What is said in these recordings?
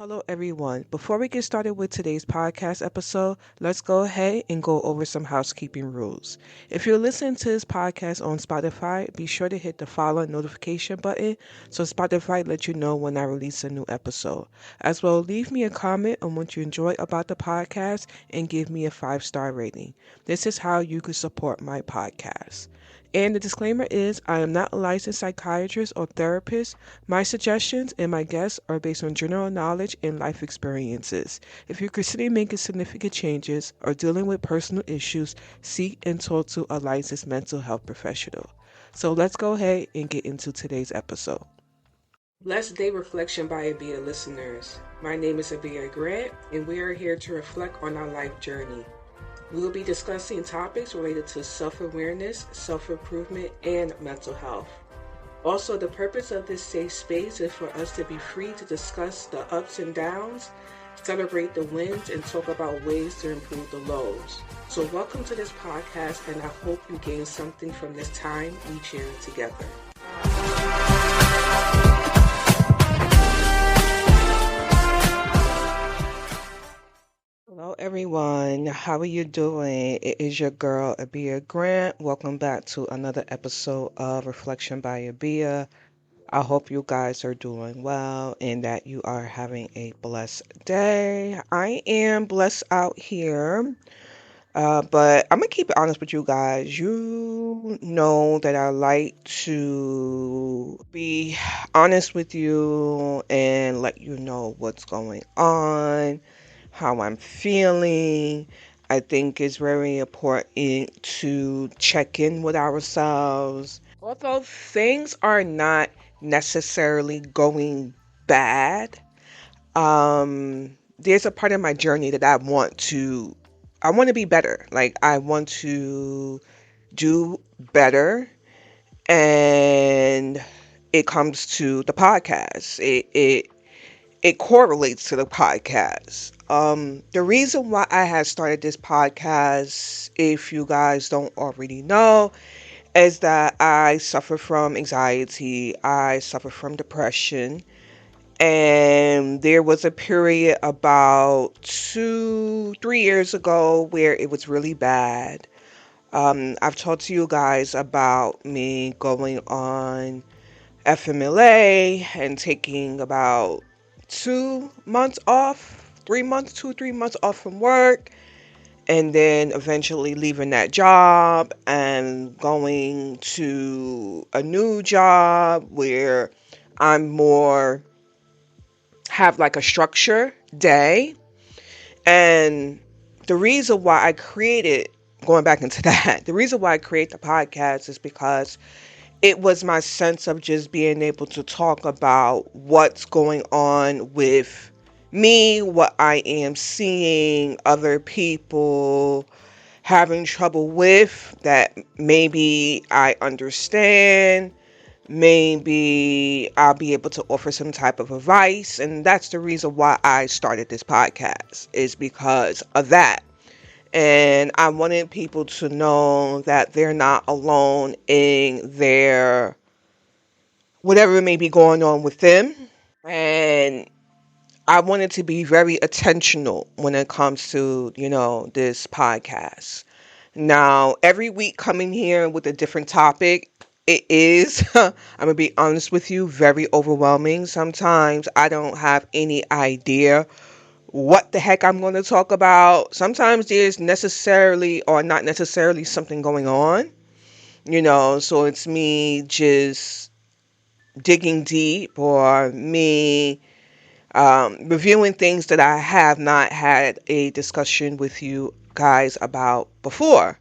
Hello, everyone. Before we get started with today's podcast episode, let's go ahead and go over some housekeeping rules. If you're listening to this podcast on Spotify, be sure to hit the follow notification button so Spotify lets you know when I release a new episode. As well, leave me a comment on what you enjoy about the podcast and give me a 5-star rating. This is how you can support my podcast. And the disclaimer is I am not a licensed psychiatrist or therapist. My suggestions and my guests are based on general knowledge and life experiences. If you're considering making significant changes or dealing with personal issues, seek and talk to a licensed mental health professional. So let's go ahead and get into today's episode. Blessed Day Reflection by Abia listeners. My name is Abia Grant, and we are here to reflect on our life journey. We will be discussing topics related to self-awareness, self-improvement, and mental health. Also, the purpose of this safe space is for us to be free to discuss the ups and downs, celebrate the wins, and talk about ways to improve the lows. So welcome to this podcast, and I hope you gain something from this time we share together. Hello, everyone. How are you doing? It is your girl, Abia Grant. Welcome back to another episode of Reflection by Abia. I hope you guys are doing well and that you are having a blessed day. I am blessed out here, but I'm going to keep it honest with you guys. You know that I like to be honest with you and let you know what's going on, how I'm feeling. I think it's very important to check in with ourselves. Although things are not necessarily going bad, there's a part of my journey that I want to be better. Like I want to do better, and it comes to the podcast. It correlates to the podcast. The reason why I had started this podcast, if you guys don't already know, is that I suffer from anxiety, I suffer from depression, and there was a period about 2, 3 years ago where it was really bad. I've talked to you guys about me going on FMLA and taking about 2 months off, 3 months, 2, 3 months off from work, and then eventually leaving that job and going to a new job where I'm more, have like a structure day. And the reason why I created, going back into that, the reason why I create the podcast is because it was my sense of just being able to talk about what's going on with me, what I am seeing other people having trouble with that maybe I understand, maybe I'll be able to offer some type of advice. And that's the reason why I started this podcast, is because of that. And I wanted people to know that they're not alone in their whatever may be going on with them. And I wanted to be very intentional when it comes to, this podcast. Now, every week coming here with a different topic, it is, I'm going to be honest with you, very overwhelming. Sometimes I don't have any idea what the heck I'm going to talk about. Sometimes there's necessarily or not necessarily something going on, so it's me just digging deep, or me reviewing things that I have not had a discussion with you guys about before.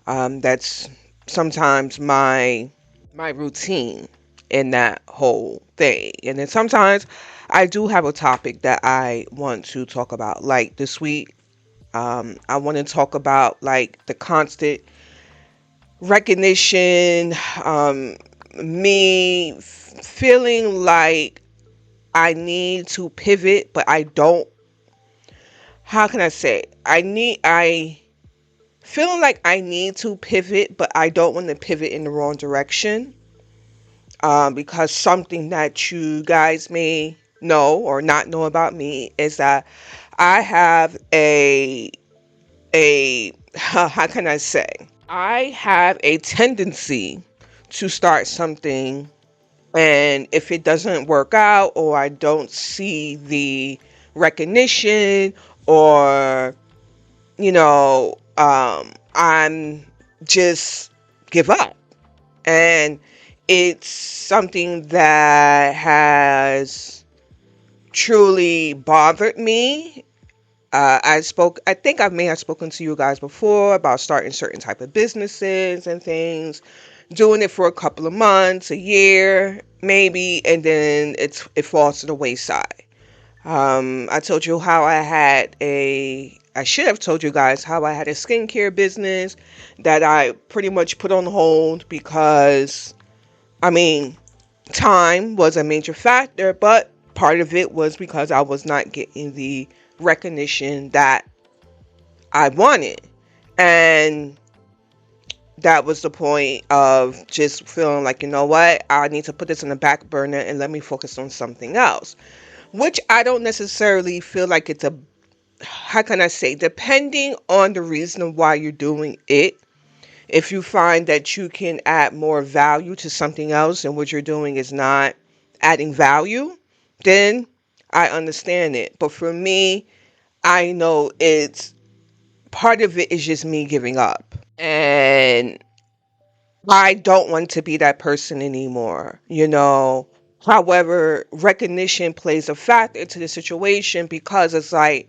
That's sometimes my routine in that whole thing. And then sometimes I do have a topic that I want to talk about. Like this week, I want to talk about like the constant recognition, me feeling like I need to pivot, but I don't. How can I say? I feeling like I need to pivot, but I don't want to pivot in the wrong direction. Because something that you guys may know or not know about me is that I have a how can I say? I have a tendency to start something, and if it doesn't work out or I don't see the recognition, or I'm just give up. And it's something that has truly bothered me. I think I may have spoken to you guys before about starting certain type of businesses and things, doing it for a couple of months, a year, maybe, and then it falls to the wayside. I told you how I should have told you guys how I had a skincare business that I pretty much put on hold because, I mean, time was a major factor, but part of it was because I was not getting the recognition that I wanted. And that was the point of just feeling like, you know what, I need to put this in the back burner and let me focus on something else. Which I don't necessarily feel like it's a, how can I say, depending on the reason why you're doing it. If you find that you can add more value to something else and what you're doing is not adding value, then I understand it. But for me, I know it's part of it is just me giving up. And I don't want to be that person anymore. However, recognition plays a factor into the situation because it's like,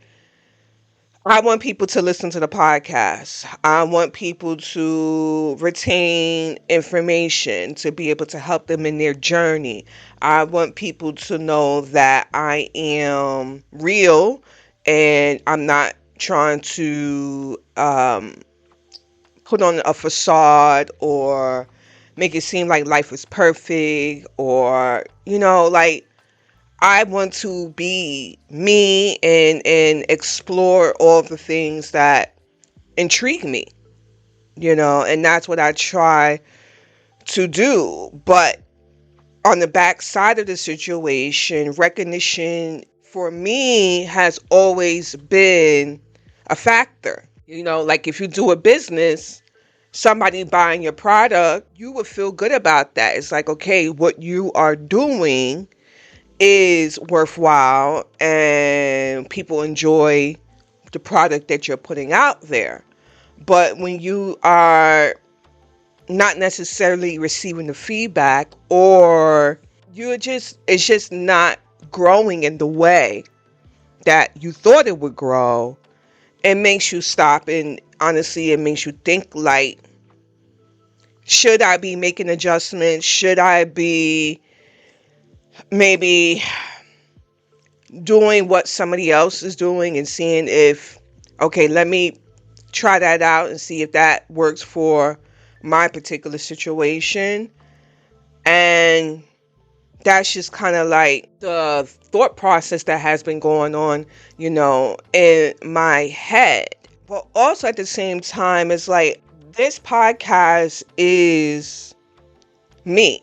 I want people to listen to the podcast. I want people to retain information to be able to help them in their journey. I want people to know that I am real and I'm not trying to put on a facade or make it seem like life is perfect, or like, I want to be me and explore all the things that intrigue me, and that's what I try to do. But on the back side of the situation, recognition for me has always been a factor. Like, if you do a business, somebody buying your product, you would feel good about that. It's like, okay, what you are doing is worthwhile and people enjoy the product that you're putting out there. But when you are not necessarily receiving the feedback, or it's just not growing in the way that you thought it would grow, it makes you stop. And honestly, it makes you think like, should I be making adjustments? Should I be maybe doing what somebody else is doing and seeing if, okay, let me try that out and see if that works for my particular situation. And that's just kind of like the thought process that has been going on, in my head. But also at the same time, it's like, this podcast is me.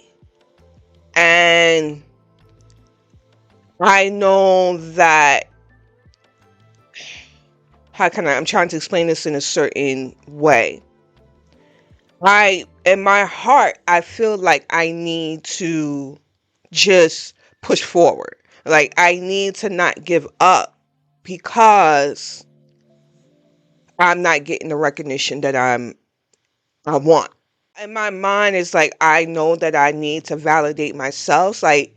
And I know that, I'm trying to explain this in a certain way. In my heart, I feel like I need to just push forward. Like, I need to not give up because I'm not getting the recognition that I want. In my mind, it's like, I know that I need to validate myself. Like,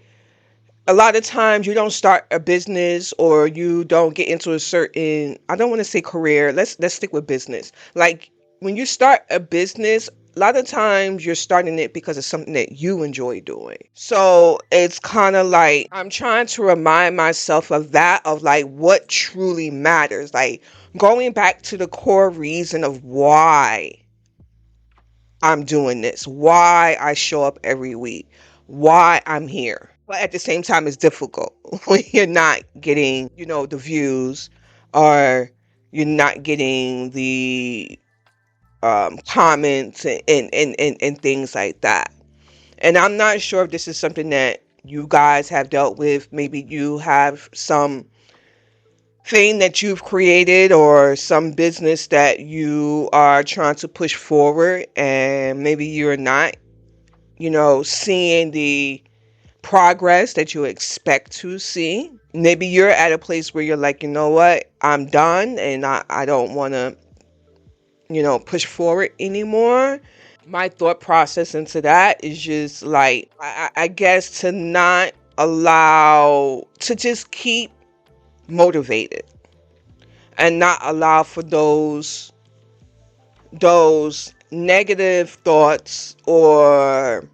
a lot of times you don't start a business or you don't get into a certain, I don't want to say career. Let's stick with business. Like, when you start a business, a lot of times you're starting it because it's something that you enjoy doing. So it's kind of like, I'm trying to remind myself of that, of like what truly matters. Like, going back to the core reason of why I'm doing this, why I show up every week, why I'm here. But at the same time, it's difficult when you're not getting, the views, or you're not getting the comments and things like that. And I'm not sure if this is something that you guys have dealt with. Maybe you have some thing that you've created or some business that you are trying to push forward, and maybe you're not, seeing the progress that you expect to see. Maybe you're at a place where you're like, you know what, I'm done and I don't want to, push forward anymore. My thought process into that is just like, I guess to not allow, to just keep motivated and not allow for those negative thoughts or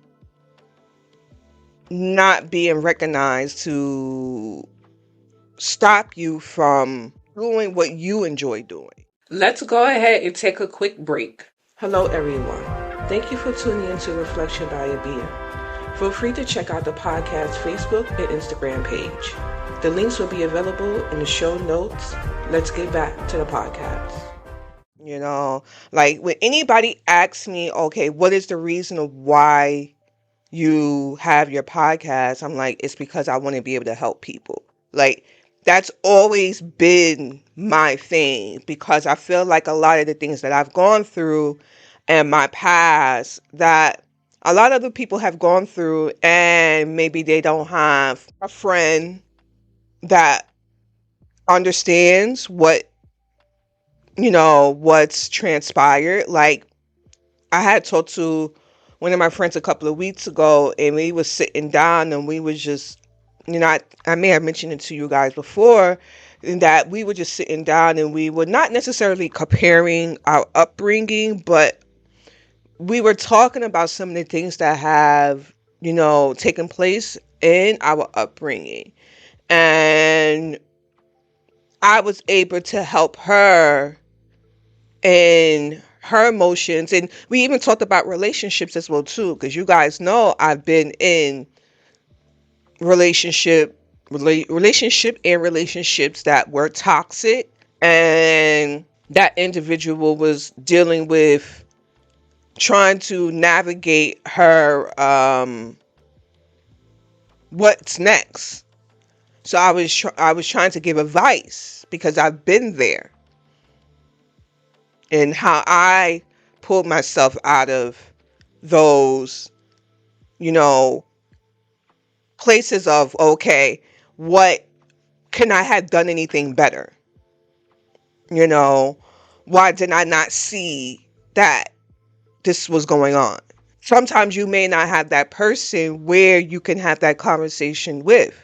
not being recognized to stop you from doing what you enjoy doing. Let's go ahead and take a quick break. Hello, everyone. Thank you for tuning into Reflection by Abia. Feel free to check out the podcast Facebook and Instagram page. The links will be available in the show notes. Let's get back to the podcast. Like when anybody asks me, okay, what is the reason of why you have your podcast? I'm like, it's because I want to be able to help people. Like, that's always been my thing, because I feel like a lot of the things that I've gone through in my past that a lot of other people have gone through, and maybe they don't have a friend that understands what's transpired. Like, I had talked to one of my friends a couple of weeks ago, and we was sitting down and we was just, I may have mentioned it to you guys before, that we were just sitting down and we were not necessarily comparing our upbringing, but we were talking about some of the things that have, taken place in our upbringing. And I was able to help her in her emotions. And we even talked about relationships as well too, because you guys know I've been in relationships that were toxic, and that individual was dealing with trying to navigate her what's next. So I was trying to give advice, because I've been there, and how I pulled myself out of those, places of, okay, what can I have done anything better? Why did I not see that this was going on? Sometimes you may not have that person where you can have that conversation with.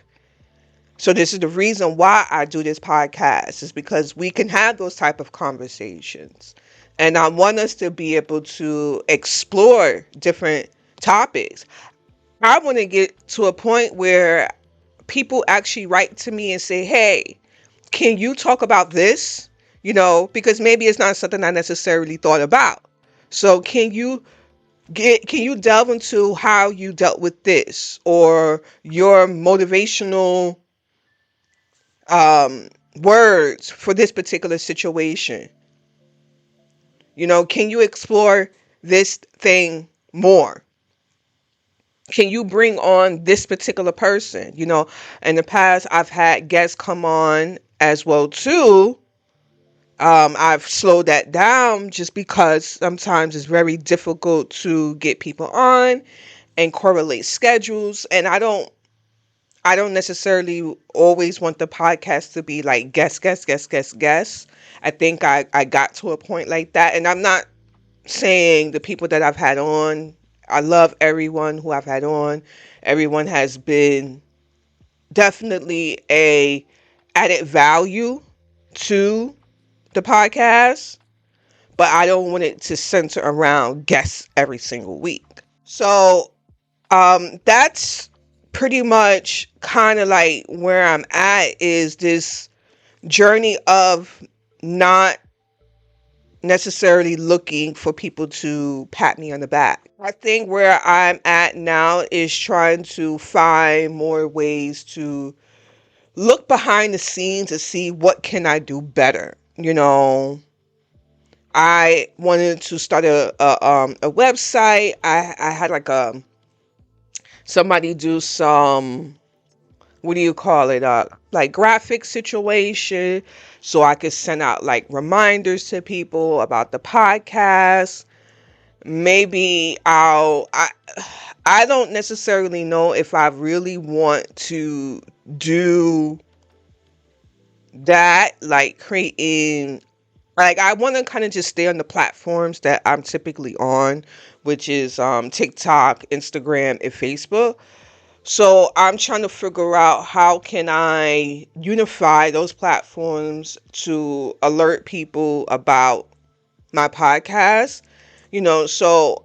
So this is the reason why I do this podcast, is because we can have those type of conversations. And I want us to be able to explore different topics. I want to get to a point where people actually write to me and say, hey, can you talk about this? Because maybe it's not something I necessarily thought about. So can you delve into how you dealt with this, or your motivational words for this particular situation? Can you explore this thing more? Can you bring on this particular person? In the past, I've had guests come on as well too. I've slowed that down just because sometimes it's very difficult to get people on and correlate schedules. And I don't necessarily always want the podcast to be like guest. I think I got to a point like that. And I'm not saying the people that I've had on, I love everyone who I've had on. Everyone has been definitely a added value to the podcast, but I don't want it to center around guests every single week. So that's pretty much kind of like where I'm at, is this journey of not necessarily looking for people to pat me on the back. I think where I'm at now is trying to find more ways to look behind the scenes to see what can I do better. I wanted to start a website. I had like somebody do some, what do you call it, like graphic situation, so I could send out like reminders to people about the podcast. Maybe I don't necessarily know if I really want to do that, like creating, like I want to kind of just stay on the platforms that I'm typically on, which is TikTok, Instagram, and Facebook. So I'm trying to figure out how can I unify those platforms to alert people about my podcast. So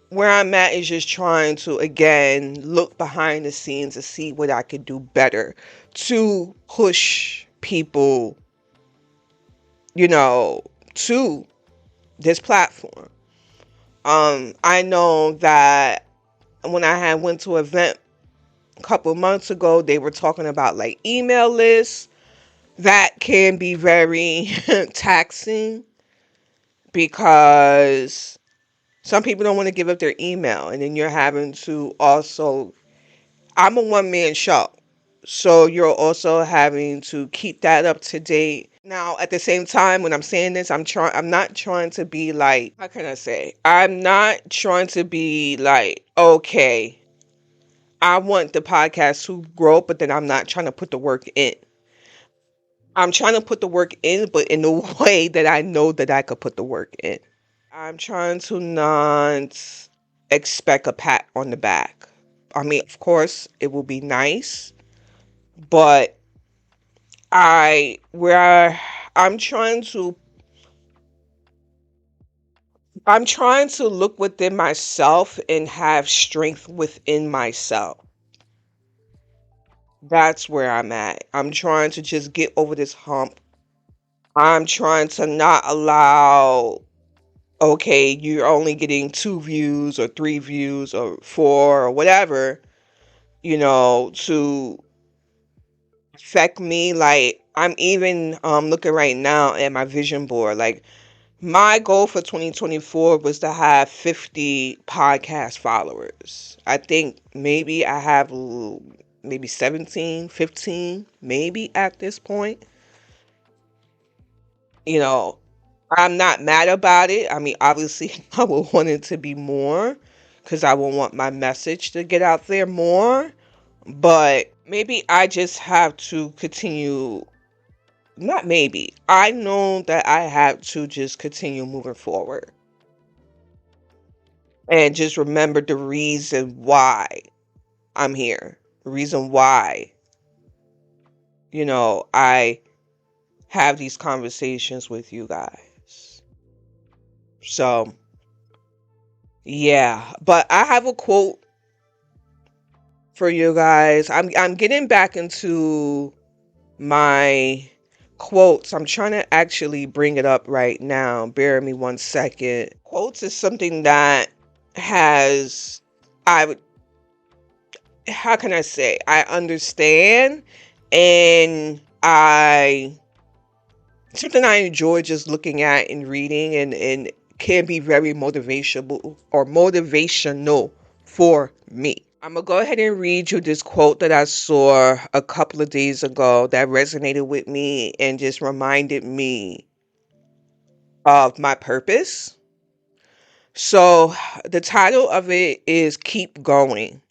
where I'm at is just trying to again look behind the scenes to see what I could do better to push people, you know, to this platform. I know that when I had went to an event a couple months ago, they were talking about like email lists. That can be very taxing because some people don't want to give up their email, and then you're having to also, I'm a one man show. So you're also having to keep that up to date. Now, at the same time, when I'm saying this, I'm not trying to be like, how can I say? I'm not trying to be like, okay, I want the podcast to grow, but then I'm not trying to put the work in. I'm trying to put the work in, but in a way that I know that I could put the work in. I'm trying to not expect a pat on the back. I mean, of course, it will be nice, but I where I'm trying to I'm trying to look within myself and have strength within myself. That's where I'm at. I'm trying to just get over this hump. I'm trying to not allow, okay, you're only getting 2 views or 3 views or 4 or whatever, to affect me. Like I'm even looking right now at my vision board. Like my goal for 2024 was to have 50 podcast followers. I think maybe I have maybe 17, 15, maybe at this point. You know, I'm not mad about it. I mean, obviously, I would want it to be more because I would want my message to get out there more. But maybe I just have to continue. Not maybe. I know that I have to just continue moving forward and just remember the reason why I'm here. The reason why, I have these conversations with you guys. So, yeah. But I have a quote for you guys. I'm getting back into my quotes. I'm trying to actually bring it up right now. Bear me 1 second. Quotes is something that has, I would, how can I say, I understand, and something I enjoy just looking at and reading, and can be very motivational for me. I'm gonna go ahead and read you this quote that I saw a couple of days ago that resonated with me and just reminded me of my purpose. So, the title of it is Keep Going.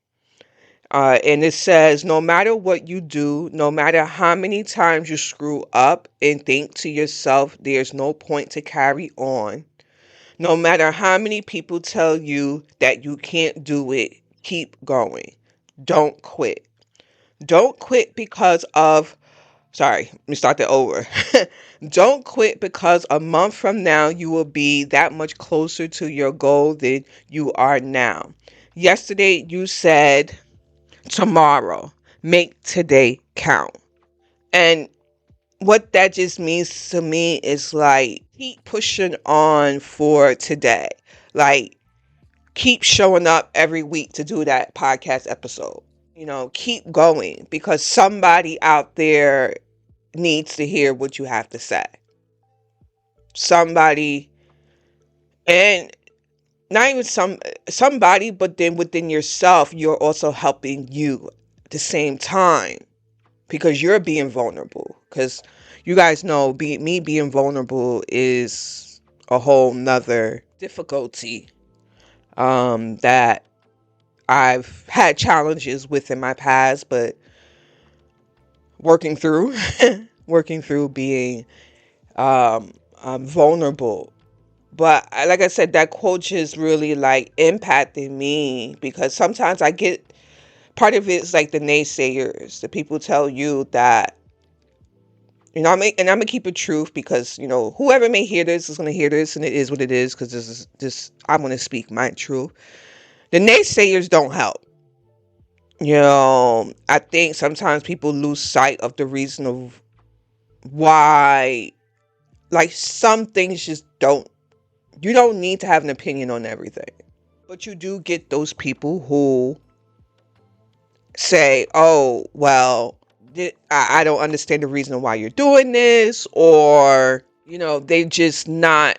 And it says, no matter what you do, no matter how many times you screw up and think to yourself, there's no point to carry on, no matter how many people tell you that you can't do it, keep going. Don't quit. Don't quit because of, sorry, let me start that over. Don't quit because a month from now you will be that much closer to your goal than you are now. Yesterday you said tomorrow. Make today count. And what that just means to me is like keep pushing on for today. Like keep showing up every week to do that podcast episode. Keep going because somebody out there needs to hear what you have to say. Somebody, and not even somebody, but then within yourself, you're also helping you at the same time because you're being vulnerable. Because you guys know, me being vulnerable is a whole nother difficulty that I've had challenges with in my past, but working through, working through being vulnerable. But like I said, that quote just really like impacted me because sometimes I get part of it is like the naysayers, the people tell you that, and I'm gonna keep it truth because whoever may hear this is gonna hear this, and it is what it is because this I'm gonna speak my truth. The naysayers don't help. I think sometimes people lose sight of the reason of why, like, some things just you don't need to have an opinion on everything. But you do get those people who say, oh, well, I don't understand the reason why you're doing this, or, they just not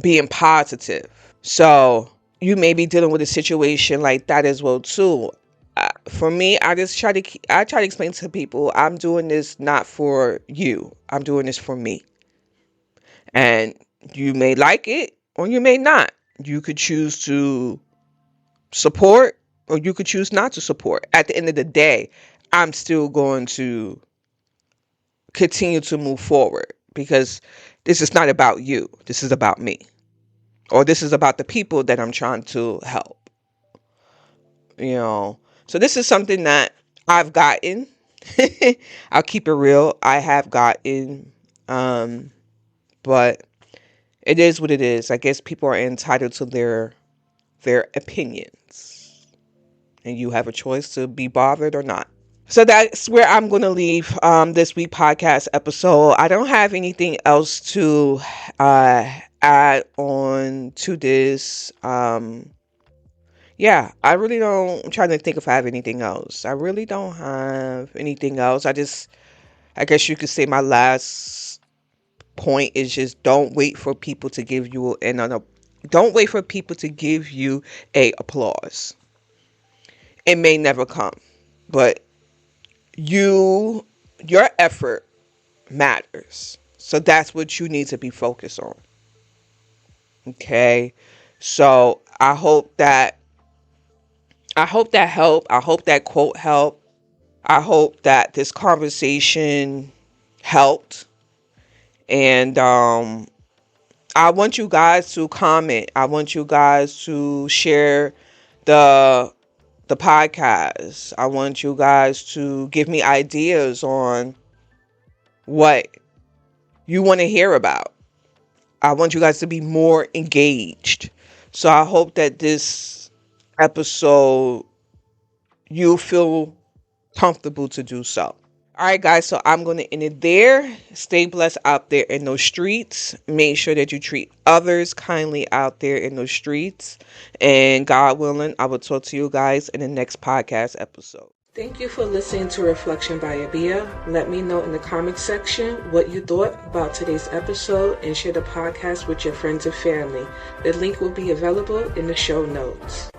being positive. So you may be dealing with a situation like that as well, too. For me, I try to explain to people, I'm doing this not for you. I'm doing this for me. And you may like it or you may not. You could choose to support or you could choose not to support. At the end of the day, I'm still going to continue to move forward because this is not about you. This is about me. Or this is about the people that I'm trying to help. So this is something that I've gotten. I'll keep it real. I have gotten, but it is what it is. I guess people are entitled to their opinions, and you have a choice to be bothered or not. So that's where I'm going to leave this week podcast episode. I don't have anything else to add on to this. Yeah, I really don't. I'm trying to think if I have anything else. I really don't have anything else. I guess you could say my last point is just don't wait for people to give you don't wait for people to give you a applause. It may never come, but your effort matters. So that's what you need to be focused on. Okay, so I hope that helped. I hope that quote helped. I hope that this conversation helped. And I want you guys to comment. I want you guys to share the podcast. I want you guys to give me ideas on what you want to hear about. I want you guys to be more engaged. So I hope that this episode you feel comfortable to do so. All right, guys, so I'm going to end it there. Stay blessed out there in those streets. Make sure that you treat others kindly out there in those streets. And God willing, I will talk to you guys in the next podcast episode. Thank you for listening to Reflection by Abia. Let me know in the comments section what you thought about today's episode and share the podcast with your friends and family. The link will be available in the show notes.